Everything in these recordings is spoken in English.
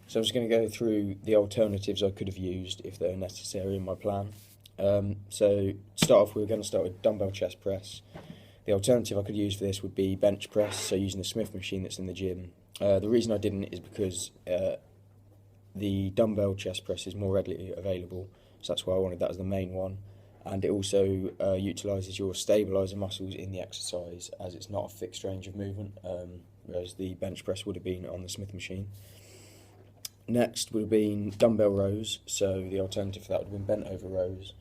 So I'm just going to go through the alternatives I could have used if they're necessary in my plan. So to start off, we're going to start with dumbbell chest press. The alternative I could use for this would be bench press, so using the Smith machine that's in the gym. The reason I didn't is because the dumbbell chest press is more readily available, so that's why I wanted that as the main one. And it also utilises your stabiliser muscles in the exercise, as it's not a fixed range of movement, whereas the bench press would have been on the Smith machine. Next would have been dumbbell rows, so the alternative for that would have been bent over rows.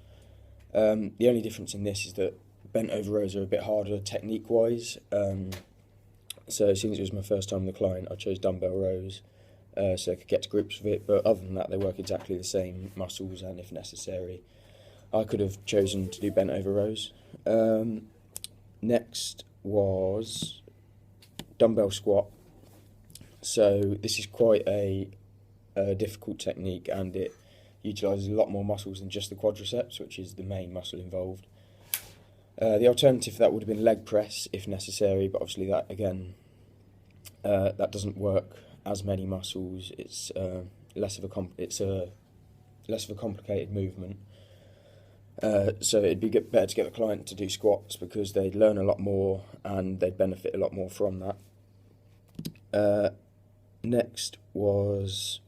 The only difference in this is that bent over rows are a bit harder technique wise, so since it was my first time with the client, I chose dumbbell rows so I could get to grips with it, but other than that they work exactly the same muscles, and if necessary I could have chosen to do bent over rows. Next was dumbbell squat. So this is quite a difficult technique, and it utilises a lot more muscles than just the quadriceps, which is the main muscle involved. The alternative for that would have been leg press if necessary, but obviously that again that doesn't work as many muscles. It's less of a complicated movement. So it'd be better to get the client to do squats because they'd learn a lot more and they'd benefit a lot more from that. Next was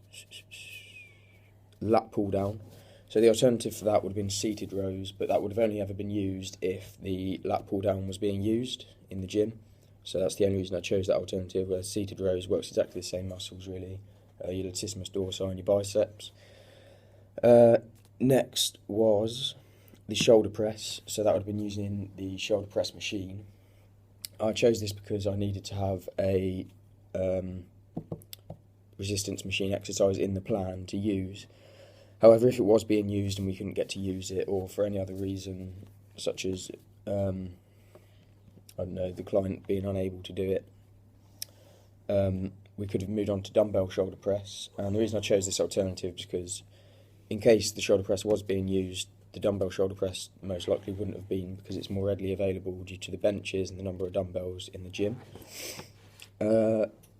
lat pull down. So the alternative for that would have been seated rows, but that would have only ever been used if the lat pull down was being used in the gym. So that's the only reason I chose that alternative, where seated rows works exactly the same muscles really, your latissimus dorsi and your biceps. Next was the shoulder press, so that would have been using the shoulder press machine. I chose this because I needed to have a resistance machine exercise in the plan to use. However, if it was being used and we couldn't get to use it, or for any other reason, such as I don't know, the client being unable to do it, we could have moved on to dumbbell shoulder press. And the reason I chose this alternative is because in case the shoulder press was being used, the dumbbell shoulder press most likely wouldn't have been, because it's more readily available due to the benches and the number of dumbbells in the gym.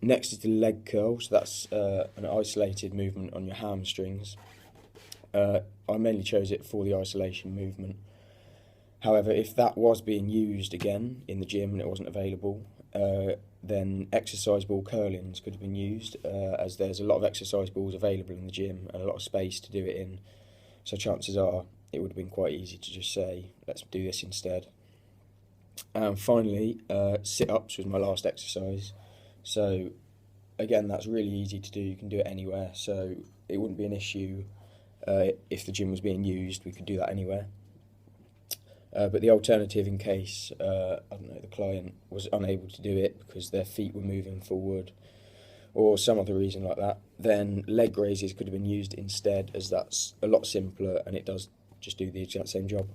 Next is the leg curl, so that's an isolated movement on your hamstrings. I mainly chose it for the isolation movement. However, if that was being used again in the gym and it wasn't available, then exercise ball curlings could have been used, as there's a lot of exercise balls available in the gym and a lot of space to do it in. So chances are it would have been quite easy to just say, let's do this instead. And finally, sit-ups was my last exercise. So again, that's really easy to do. You can do it anywhere, so it wouldn't be an issue. If the gym was being used, we could do that anywhere. But the alternative, in case I don't know, the client was unable to do it because their feet were moving forward or some other reason like that, then leg raises could have been used instead, as that's a lot simpler and it does just do the exact same job.